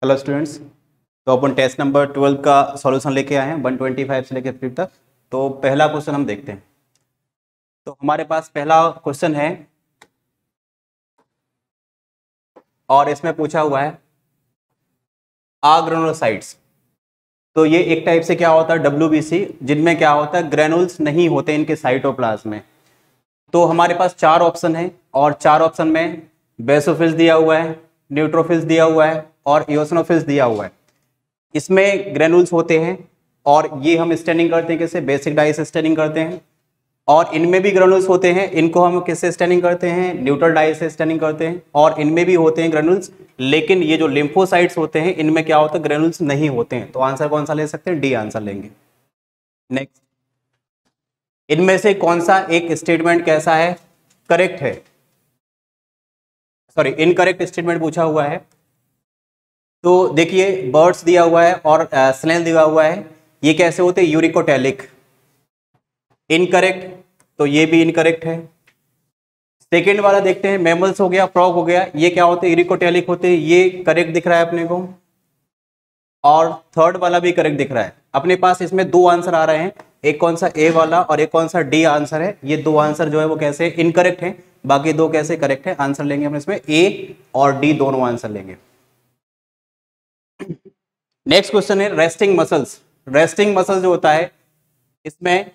Hello students. तो अपन test number 12 का solution लेके आए हैं 125 से लेकर 50 तक। तो पहला क्वेश्चन हम देखते हैं। तो हमारे पास पहला क्वेश्चन है और इसमें पूछा हुआ है ग्रेनुलोसाइट्स। तो ये एक टाइप से क्या होता है WBC, जिनमें क्या होता है ग्रेनुल्स नहीं होते इनके साइटोप्लाज्म में। तो हमारे पास चार ऑप्शन है और चार ऑप्शन में बेसोफिल्स दिया हुआ है, न्यूट्रोफिल्स दिया हुआ है और इओसिनोफिल्स दिया हुआ है। इसमें ग्रेनुल्स होते हैं और ये हम स्टैनिंग करते हैं किससे, बेसिक डाई से स्टैनिंग करते हैं। और इनमें भी ग्रेनुल्स होते हैं, इनको हम किससे स्टैनिंग करते हैं, न्यूट्रल डाई से स्टैनिंग करते हैं। और इनमें भी होते हैं ग्रेनुल्स, लेकिन ये जो लिम्फोसाइट्स होते हैं इनमें क्या होता है ग्रेनुल्स नहीं होते हैं। तो आंसर कौन सा ले सकते हैं, डी आंसर लेंगे। नेक्स्ट, इनमें से कौन सा एक स्टेटमेंट कैसा है, करेक्ट है, सॉरी इनकरेक्ट स्टेटमेंट पूछा हुआ है। तो देखिए बर्ड्स दिया हुआ है और स्नेल दिया हुआ है, ये कैसे होते हैं यूरिकोटैलिक, इनकरेक्ट, तो ये भी इनकरेक्ट है। सेकेंड वाला देखते हैं, मैमल्स हो गया, फ्रॉग हो गया, ये क्या होते हैं यूरिकोटैलिक होते हैं, ये करेक्ट दिख रहा है अपने को। और थर्ड वाला भी करेक्ट दिख रहा है अपने पास। इसमें दो आंसर आ रहे हैं, एक कौन सा ए वाला और एक कौन सा डी आंसर है। ये दो आंसर जो है वो कैसे इनकरेक्ट है, बाकी दो कैसे करेक्ट है। आंसर लेंगे हम इसमें ए और डी दोनों आंसर लेंगे। नेक्स्ट क्वेश्चन है रेस्टिंग मसल्स। रेस्टिंग मसल जो होता है इसमें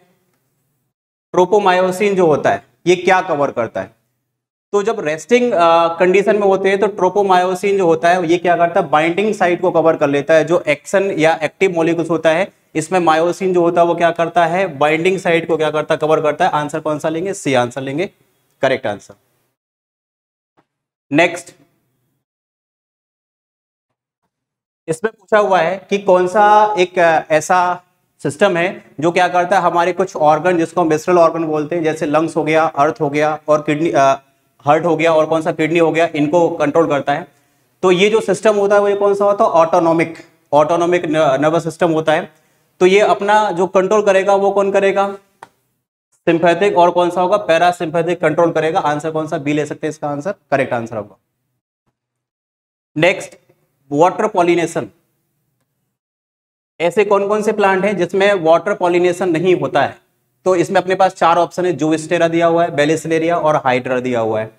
ट्रोपोमायोसिन जो होता है ये क्या कवर करता है। तो जब रेस्टिंग कंडीशन में होते हैं तो ट्रोपोमायोसिन जो होता है ये क्या करता है, बाइंडिंग साइट को कवर कर लेता है। जो एक्शन या एक्टिव मॉलिक्यूल्स होता है इसमें मायोसिन जो होता है वो क्या करता है, बाइंडिंग साइट को क्या करता है, कवर करता है। आंसर कौन सा लेंगे, सी आंसर लेंगे, करेक्ट आंसर। नेक्स्ट, इसमें पूछा हुआ है कि कौन सा एक ऐसा सिस्टम है जो क्या करता है हमारे कुछ ऑर्गन जिसको हम विसरल ऑर्गन बोलते हैं, जैसे लंग्स हो गया, अर्थ हो गया और किडनी, हार्ट हो गया और कौन सा किडनी हो गया, इनको कंट्रोल करता है। तो ये जो सिस्टम होता है वो ये कौन सा होता है, ऑटोनॉमिक नर्वस सिस्टम होता है। तो ये अपना जो कंट्रोल करेगा वो कौन करेगा, सिंपैथिक, और कौन सा होगा पैरासिम्पैथिक कंट्रोल करेगा। आंसर कौन सा, बी ले सकते हैं, इसका आंसर करेक्ट आंसर होगा। Next, water pollination. ऐसे कौन कौन से प्लांट हैं जिसमें वाटर पॉलिनेशन नहीं होता है। तो इसमें अपने पास चार ऑप्शन है, जूविस्टेरा दिया हुआ है, बेलिसलेरिया और हाइड्रा दिया हुआ है।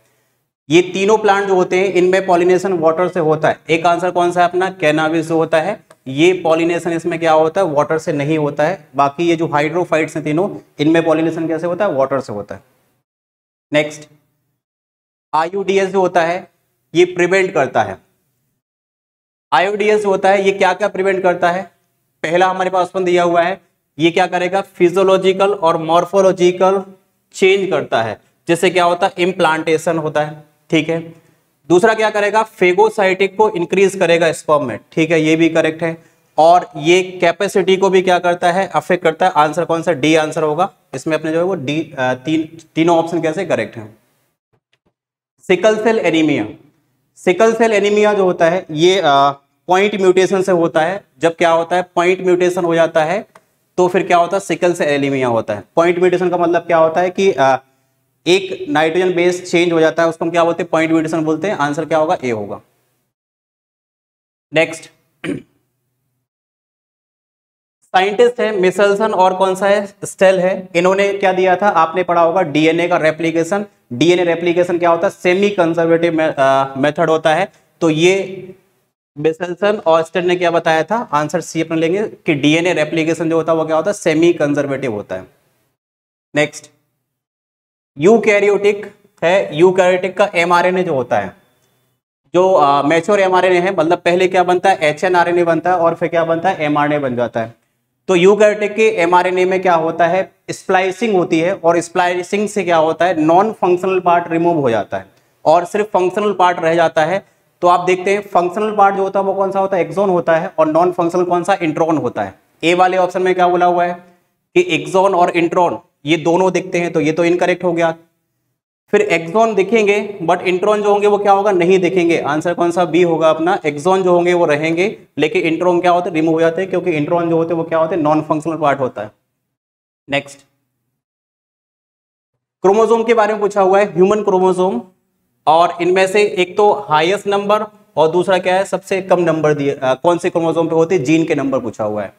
ये तीनों प्लांट जो होते हैं इनमें पॉलिनेशन वाटर से होता है। एक आंसर कौन सा है अपना, कैनाबिस जो होता है, ये पॉलिनेशन इसमें क्या होता है, वाटर से नहीं होता है। बाकी ये जो हाइड्रोफाइट्स हैं तीनों, इनमें पॉलिनेशन कैसे होता है, वाटर से होता है। नेक्स्ट, आईयूडीएस जो होता है ये प्रिवेंट करता है। आईयूडीएस जो होता है ये क्या क्या प्रिवेंट करता है। पहला हमारे पास ऑप्शन दिया हुआ है, ये क्या करेगा, फिजियोलॉजिकल और मॉर्फोलॉजिकल चेंज करता है, जिससे क्या होता है इम्प्लांटेशन होता है, ठीक है। दूसरा क्या करेगा, फेगोसाइटिक को इंक्रीज करेगा स्पर्म में, ठीक है, ये भी करेक्ट है। और ये कैपेसिटी को भी क्या करता है, अफेक्ट करता है। आंसर कौन सा, डी आंसर होगा। इसमें अपने जो है वो डी तीनों ऑप्शन कैसे करेक्ट है। Sickle cell anaemia. Sickle cell anaemia जो होता है ये पॉइंट म्यूटेशन से होता है। जब क्या होता है, पॉइंट म्यूटेशन हो जाता है तो फिर क्या होता है, सिकल सेल एनीमिया होता है। पॉइंट म्यूटेशन का मतलब क्या होता है कि एक नाइट्रोजन बेस चेंज हो जाता है, उसको हम क्या बोलते हैं, पॉइंट म्यूटेशन बोलते हैं। आंसर क्या होगा, ए होगा। नेक्स्ट, साइंटिस्ट है मिशेल्सन और कौन सा है, स्टेल है। इन्होंने क्या दिया था, आपने पढ़ा होगा डीएनए का रेप्लिकेशन। डीएनए रेप्लिकेशन क्या होता है, सेमी कंजर्वेटिव मेथड होता है। तो ये मिशेल्सन और स्टेल ने क्या बताया था, आंसर सी अपने लेंगे कि डीएनए रेप्लिकेशन जो होता है वो क्या होता है, सेमी कंजर्वेटिव होता है। नेक्स्ट, यूकैरियोटिक है। यूकैरियोटिक का एमआरएनए जो होता है, जो मैच्योर एमआरएनए है, मतलब पहले क्या बनता है, एचएनआरएनए बनता है और फिर क्या बनता है, एमआरएनए बन जाता है। तो यूकैरियोटिक के एमआरएनए में क्या होता है, स्प्लाइसिंग होती है और स्प्लाइसिंग से क्या होता है, नॉन फंक्शनल पार्ट रिमूव हो जाता है और सिर्फ फंक्शनल पार्ट रह जाता है। तो आप देखते हैं फंक्शनल पार्ट जो होता है वो कौन सा होता है, एक्सॉन होता है, और नॉन फंक्शनल कौन सा, इंट्रॉन होता है। ए वाले ऑप्शन में क्या बोला हुआ है कि एक्सॉन और इंट्रॉन ये दोनों दिखते हैं, तो ये तो इनकरेक्ट हो गया। फिर एक्सॉन दिखेंगे बट इंट्रॉन जो होंगे वो क्या होगा, नहीं दिखेंगे। आंसर कौन सा, बी होगा अपना। एक्सॉन जो होंगे वो रहेंगे लेकिन इंट्रॉन क्या होते हैं, रिमूव हो जाते हैं, क्योंकि इंट्रॉन जो होते हैं वो क्या होते हैं, नॉन फंक्शनल पार्ट होता है। नेक्स्ट, क्रोमोसोम के बारे में पूछा हुआ है, ह्यूमन क्रोमोसोम। और इनमें से एक तो हाईएस्ट नंबर और दूसरा क्या है, सबसे कम नंबर दिए कौन से क्रोमोसोम पे होते हैं, जीन के नंबर पूछा हुआ है।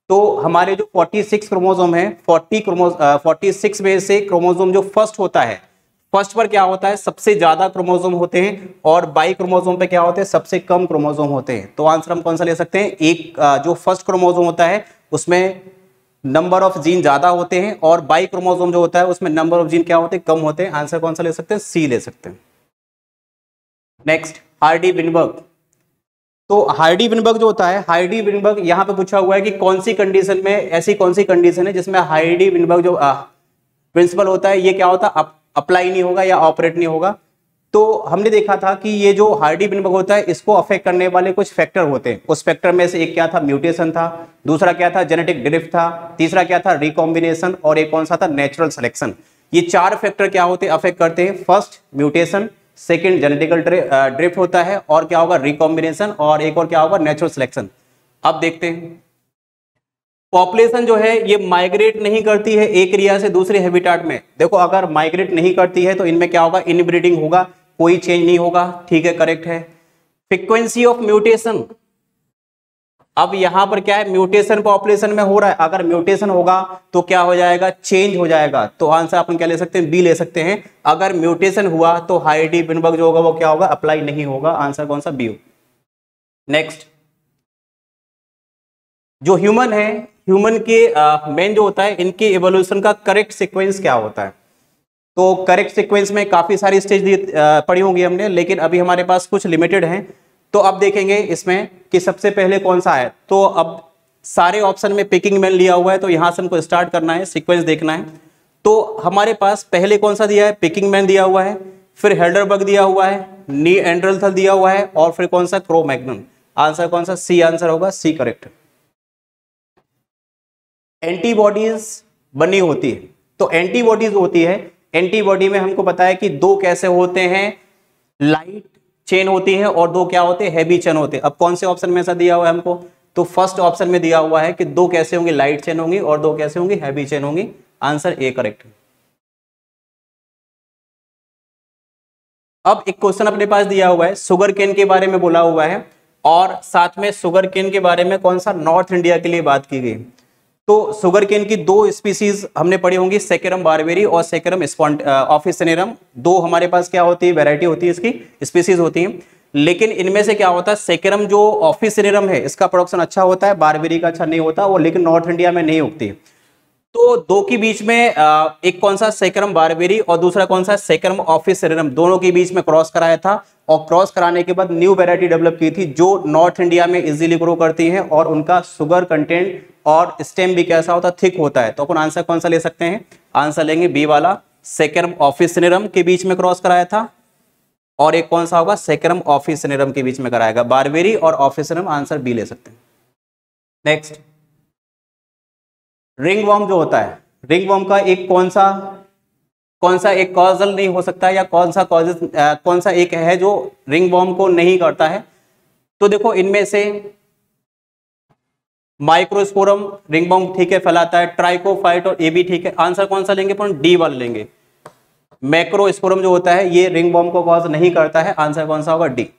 तो हमारे जो 46 क्रोमोसोम है, 46 में से क्रोमोसोम जो फर्स्ट होता है, फर्स्ट पर क्या होता है, सबसे ज्यादा क्रोमोसोम होते हैं, और बाई क्रोमोसोम पे क्या होते हैं, सबसे कम क्रोमोसोम होते हैं। तो आंसर हम कौन सा ले सकते हैं, एक जो फर्स्ट क्रोमोसोम होता है उसमें नंबर ऑफ जीन ज्यादा होते हैं, और बाई क्रोमोसोम जो होता है उसमें नंबर ऑफ जीन क्या होते हैं, कम होते हैं। आंसर कौन सा ले सकते हैं, सी ले सकते हैं। Next, Hardy Weinberg. तो हार्डी विनबर्ग जो होता है, हार्डी विनबर्ग यहां पे पूछा हुआ है कि कौन सी कंडीशन में, ऐसी कौन सी कंडीशन है जिसमें हार्डी विनबर्ग जो प्रिंसिपल होता है ये क्या होता है, अप्लाई नहीं होगा या ऑपरेट नहीं होगा। तो हमने देखा था कि ये जो हार्डी विनबर्ग होता है इसको अफेक्ट करने वाले कुछ फैक्टर होते हैं। उस फैक्टर में से एक क्या था, म्यूटेशन था, दूसरा क्या था, जेनेटिक ड्रिफ्ट था, तीसरा क्या था, रिकॉम्बिनेशन, और एक कौन सा था, नेचुरल सिलेक्शन। ये चार फैक्टर क्या होते हैं, अफेक्ट करते हैं। First mutation, second genetical drift होता है, और क्या होगा, रिकॉम्बिनेशन, और एक और क्या होगा, नेचुरल सिलेक्शन। अब देखते हैं, पॉपुलेशन जो है ये माइग्रेट नहीं करती है एक एरिया से दूसरे हैबिटाट में। देखो अगर माइग्रेट नहीं करती है तो इनमें क्या होगा, इनब्रीडिंग होगा, कोई चेंज नहीं होगा। ठीक है, करेक्ट है। फ्रीक्वेंसी ऑफ म्यूटेशन, अब यहां पर क्या है, म्यूटेशन पॉपुलेशन में हो रहा है, अगर म्यूटेशन होगा तो क्या हो जाएगा, चेंज हो जाएगा। तो आंसर अपन क्या ले सकते हैं, बी ले सकते हैं। अगर म्यूटेशन हुआ तो हार्डी विनबर्ग जो होगा वो क्या होगा, अप्लाई नहीं होगा। आंसर कौन सा, बी। नेक्स्ट, जो ह्यूमन है, ह्यूमन के मेन जो होता है, इनके इवोल्यूशन का करेक्ट सीक्वेंस क्या होता है। तो करेक्ट सीक्वेंस में काफी सारी स्टेज पढ़ी होंगी हमने, लेकिन अभी हमारे पास कुछ लिमिटेड हैं। तो अब देखेंगे इसमें कि सबसे पहले कौन सा है। तो अब सारे ऑप्शन में पिकिंग मैन लिया हुआ है, तो यहां से हमको स्टार्ट करना है, सीक्वेंस देखना है। तो हमारे पास पहले कौन सा दिया है, पिकिंग मैन दिया हुआ है, फिर हेल्डरबर्ग दिया हुआ है, नीएंडरथल दिया हुआ है, और फिर कौन सा, क्रो-मैग्नन। आंसर कौन सा, सी आंसर होगा, सी करेक्ट। एंटीबॉडीज बनी होती है, तो एंटीबॉडीज होती है, एंटीबॉडी में हमको पता है कि दो कैसे होते हैं, लाइट चेन होती है, और दो क्या होते हैं, हैवी चेन होते हैं। अब कौन से ऑप्शन में ऐसा दिया हुआ है हमको, तो फर्स्ट ऑप्शन में दिया हुआ है कि दो कैसे होंगे, लाइट चेन होंगी, और दो कैसे होंगी, हैवी चेन होंगी। Answer A correct. अब एक क्वेश्चन अपने पास दिया हुआ है, शुगर केन के बारे में बोला हुआ है, और साथ में शुगर केन के बारे में कौन सा, नॉर्थ इंडिया के लिए बात की गई। तो शुगर केन की दो स्पीसीज हमने पढ़ी होंगी, सेकेरम बारबेरी और सेकेरम ऑफिसिनेरम। दो हमारे पास क्या होती है, वैरायटी होती है, इसकी स्पीसीज होती है। लेकिन इनमें से क्या होता है, सेकेरम जो ऑफिसिनेरम है इसका प्रोडक्शन अच्छा होता है, बारबेरी का अच्छा नहीं होता, वो लेकिन नॉर्थ इंडिया में नहीं उगती। तो दो के बीच में एक कौन सा, सेकेरम बारबेरी, और दूसरा कौन सा, सेकेरम ऑफिसिनेरम, दोनों के बीच में क्रॉस कराया था, और क्रॉस कराने के बाद न्यू वैरायटी डेवलप की थी जो नॉर्थ इंडिया में इजीली ग्रो करती है, और उनका शुगर कंटेंट और स्टेम भी कैसा होता है, थिक होता है। तो अपन आंसर कौन सा ले सकते हैं, आंसर लेंगे बी वाला, सेकेरम ऑफिसिनेरम के बीच में क्रॉस कराया था, और एक कौन सा होगा, सेकेरम ऑफिसिनेरम के बीच में कराएगा, बारबेरी और ऑफिसिनेरम। आंसर बी ले सकते हैं। नेक्स्ट, रिंगवॉर्म जो होता है, रिंगवॉर्म का एक कौन सा एक कॉजल नहीं हो सकता, या कौन सा एक है जो रिंगवॉर्म को नहीं करता है। तो देखो इनमें से माइक्रोस्पोरम रिंगवॉर्म ठीक है फैलाता है, ट्राइकोफाइट और ये भी ठीक है। आंसर कौन सा लेंगे, अपन डी वाला लेंगे। मैक्रोस्पोरम जो होता है ये रिंगवॉर्म को कॉज नहीं करता है। आंसर कौन सा होगा, D.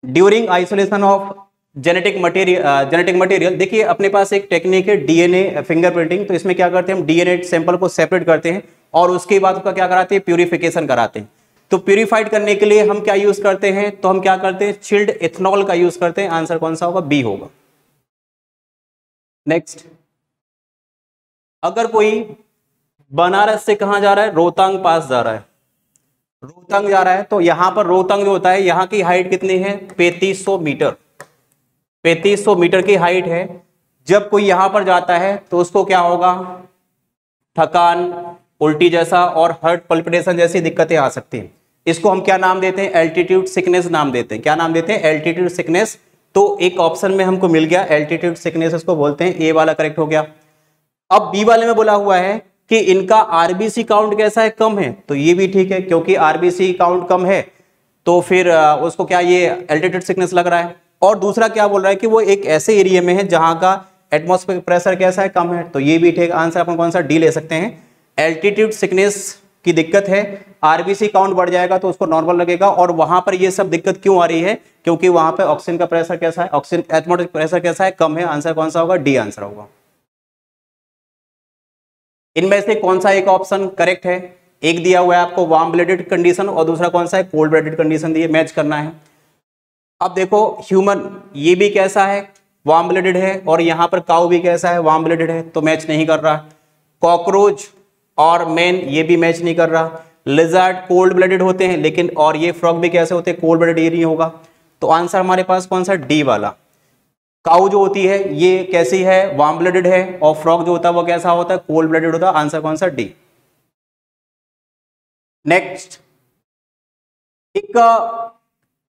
During isolation of genetic material, देखिए अपने पास एक टेक्निक है डीएनए फिंगरप्रिंटिंग। तो इसमें क्या करते हैं हम, डीएनए सैंपल को सेपरेट करते हैं, और उसके बाद उसका क्या कराते हैं, प्यूरिफिकेशन कराते हैं। तो प्यूरिफाइड करने के लिए हम क्या यूज करते हैं, तो हम क्या करते हैं, चिल्ड इथेनॉल का यूज करते हैं। आंसर कौन सा होगा, बी होगा। नेक्स्ट, अगर कोई बनारस से कहां जा रहा है, रोहतांग पास जा रहा है, रोहतांग जा रहा है, तो यहां पर रोहतांग जो होता है, यहां की हाइट कितनी है, 3500 मीटर, 3500 मीटर की हाइट है। जब कोई यहां पर जाता है तो उसको क्या होगा, थकान, उल्टी जैसा और हार्ट पल्पिटेशन जैसी दिक्कतें आ सकती हैं। इसको हम क्या नाम देते हैं, एल्टीट्यूड सिकनेस नाम देते हैं। क्या नाम देते हैं, एल्टीट्यूड सिकनेस। तो एक ऑप्शन में हमको मिल गया एल्टीट्यूड सिकनेस, इसको बोलते हैं, ए वाला करेक्ट हो गया। अब बी वाले में बोला हुआ है कि इनका आरबीसी काउंट कैसा है, कम है, तो ये भी ठीक है, क्योंकि आरबीसी काउंट कम है तो फिर उसको क्या ये एल्टीट्यूड सिकनेस लग रहा है। और दूसरा क्या बोल रहा है कि वो एक ऐसे एरिया में है जहां का एटमॉस्फेरिक प्रेशर कैसा है, कम है, तो ये भी ठीक। आंसर अपन कौन सा, डी ले सकते हैं। एल्टीट्यूड सिकनेस की दिक्कत है, आरबीसी काउंट बढ़ जाएगा तो उसको नॉर्मल लगेगा। और वहां पर ये सब दिक्कत क्यों आ रही है, क्योंकि वहां पे ऑक्सीजन का प्रेशर कैसा है, ऑक्सीजन एटमॉस्फेरिक प्रेशर कैसा है, कम है। आंसर कौन सा होगा, डी आंसर होगा। इनमें से कौन सा एक ऑप्शन करेक्ट है, एक दिया हुआ है आपको वार्म ब्लडेड कंडीशन और दूसरा कौन सा है कोल्ड ब्लडेड कंडीशन दिए, मैच करना है। अब देखो ह्यूमन ये भी कैसा है, वार्म ब्लडेड है, और यहां पर काऊ भी कैसा है, वार्म ब्लडेड है, तो मैच नहीं कर रहा। कॉकरोच और मैन ये भी मैच नहीं कर रहा। लिजर्ड कोल्ड ब्लडेड होते हैं लेकिन, और ये फ्रॉग भी कैसे होते हैं, कोल्ड ब्लडेड, ये नहीं होगा। तो आंसर हमारे पास कौन सा, डी वाला। काऊ जो होती है ये कैसी है, वार्म ब्लडेड है, और फ्रॉग जो होता है वो कैसा होता है, कोल्ड ब्लडेड होता है। आंसर कौन सा, डी। नेक्स्ट, एक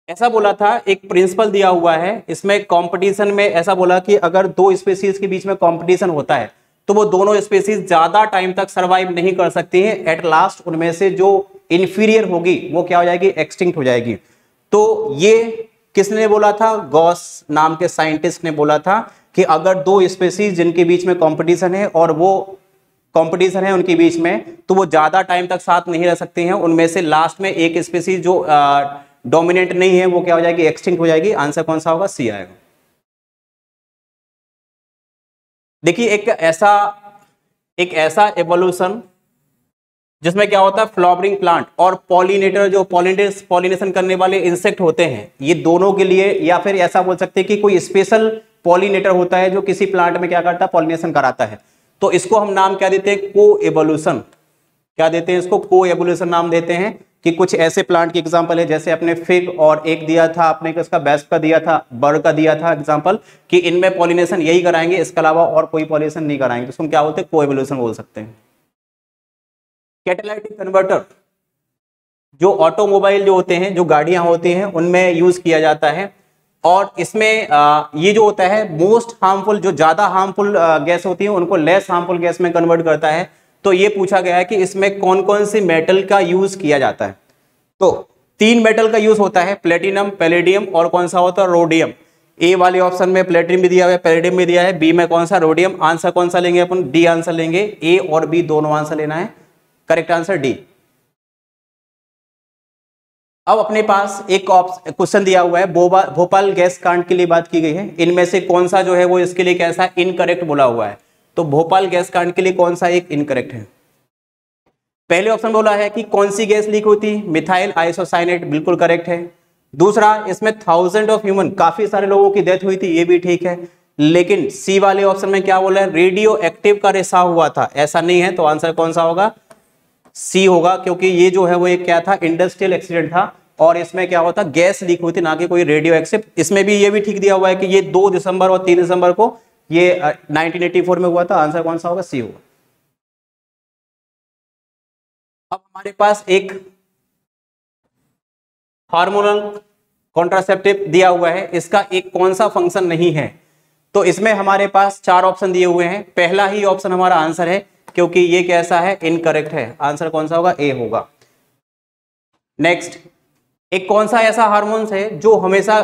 ऐसा बोला था, एक प्रिंसिपल दिया हुआ है, इसमें कंपटीशन में ऐसा बोला कि अगर दो स्पीसीज के बीच में कंपटीशन होता है तो वो दोनों स्पीसीज ज्यादा टाइम तक सरवाइव नहीं कर सकती हैं, एट लास्ट उनमें से जो इंफीरियर होगी वो क्या हो जाएगी, एक्सटिंक्ट हो जाएगी। तो ये किसने बोला था, गॉस नाम के साइंटिस्ट ने बोला था कि अगर दो स्पीसीज जिनके बीच में कंपटीशन है और वो कंपटीशन है उनके बीच में, तो वो ज्यादा टाइम तक साथ नहीं रह सकते हैं, उनमें से लास्ट में एक स्पीसीज जो डोमिनेंट नहीं है वो क्या हो जाएगी, एक्सटिंक्ट हो जाएगी। आंसर कौन सा होगा, सी आएगा। देखिए एक ऐसा एवोल्यूशन जिसमें क्या होता है, फ्लावरिंग प्लांट और पॉलिनेटर जो पॉलिनेशन करने वाले इंसेक्ट होते हैं, ये दोनों के लिए, या फिर ऐसा बोल सकते हैं कि कोई स्पेशल पॉलिनेटर होता है जो किसी प्लांट में क्या करता है, पॉलिनेशन कराता है। तो इसको हम नाम क्या देते हैं, को एवोल्यूशन। क्या देते हैं इसको, को एवोल्यूशन नाम देते हैं। कि कुछ ऐसे प्लांट की एग्जांपल है, जैसे अपने फिग, और एक दिया था आपने किसका, वेस्प का दिया था, बर्ड का दिया था एग्जांपल, कि इनमें पॉलिनेशन यही कराएंगे, इसके अलावा और कोई पॉलिनेशन नहीं कराएंगे, तो उसको क्या बोलते हैं, को एवोल्यूशन बोल सकते हैं। कैटालाइटिक कन्वर्टर जो ऑटोमोबाइल जो होते हैं, जो गाड़ियां होती हैं, उनमें यूज किया जाता है। और इसमें ये जो होता है मोस्ट हार्मफुल, जो ज्यादा हार्मफुल गैस होती है उनको लेस हार्मफुल गैस में कन्वर्ट करता है। तो ये पूछा गया है कि इसमें कौन कौन से मेटल का यूज किया जाता है। तो 3 मेटल का यूज होता है, प्लेटिनम, पैलेडियम और कौन सा होता है, रोडियम। ए वाले ऑप्शन में प्लेटिनम भी दिया हुआ है, पैलेडियम भी दिया है, बी में कौन सा, रोडियम। आंसर कौन सा लेंगे अपन, डी आंसर लेंगे। ए और बी दोनों आंसर लेना है, करेक्ट आंसर डी। अब अपने पास एक क्वेश्चन दिया हुआ है, भोपाल गैस कांड के लिए बात की गई है, इनमें से कौन सा जो है वो इसके लिए कैसा इनकरेक्ट बोला हुआ है। तो भोपाल गैस कांड के लिए कौन सा एक इनकरेक्ट है। पहले ऑप्शन बोला है कि कौन सी गैस लीक हुई थी, मिथाइल आइसोसाइनेट, बिल्कुल करेक्ट है। दूसरा, इसमें 1000 ऑफ ह्यूमन, काफी सारे लोगों की डेथ हुई थी, ये भी ठीक है। लेकिन सी वाले ऑप्शन में क्या बोला है, रेडियो एक्टिव का रिसाव हुआ था, ऐसा नहीं है। तो आंसर कौन सा होगा, सी होगा, क्योंकि ये जो है वो एक क्या था, इंडस्ट्रियल एक्सीडेंट था, और इसमें क्या होता, गैस लीक हुई थी, ना कि कोई रेडियो एक्टिव। इसमें भी ये भी ठीक दिया हुआ है कि ये 2 दिसंबर और 3 दिसंबर को ये 1984 में हुआ था। आंसर कौन सा होगा, सी होगा। अब हमारे पास एक हार्मोनल कॉन्ट्रासेप्टिव दिया हुआ है, इसका एक कौन सा फंक्शन नहीं है। तो इसमें हमारे पास 4 ऑप्शन दिए हुए हैं, पहला ही ऑप्शन हमारा आंसर है, क्योंकि ये कैसा है, इनकरेक्ट है। आंसर कौन सा होगा, ए होगा। नेक्स्ट, एक कौन सा ऐसा हार्मोन है जो हमेशा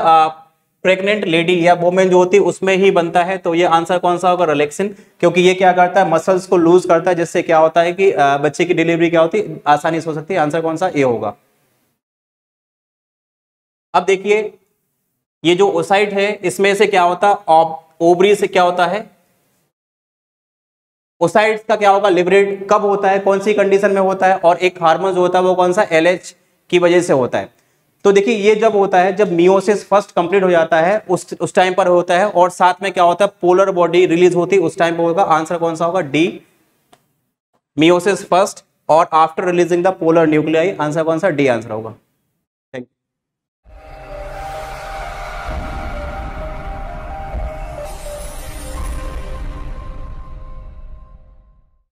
प्रेग्नेंट लेडी या वोमेन जो होती है उसमें ही बनता है। तो ये आंसर कौन सा होगा, रिलैक्सिन, क्योंकि ये क्या करता है, मसल्स को लूज करता है, जिससे क्या होता है कि बच्चे की डिलीवरी क्या होती है, आसानी से हो सकती है। आंसर कौन सा, ए होगा। अब देखिए ये जो ओसाइट है, इसमें से क्या होता है, ओवरी से क्या होता है, ओसाइट्स का क्या होगा, लिबरेट कब होता है, कौन सी कंडीशन में होता है, और एक हार्मोन जो होता है वो कौन सा, LH की वजह से होता है। तो देखिए ये जब होता है, जब मियोसिस फर्स्ट कंप्लीट हो जाता है, उस टाइम पर होता है, और साथ में क्या होता है, पोलर बॉडी रिलीज होती है, उस टाइम पर होगा। आंसर कौन सा होगा, डी, मियोसिस फर्स्ट और after releasing the polar nuclei. Answer कौन सा, डी आंसर होगा।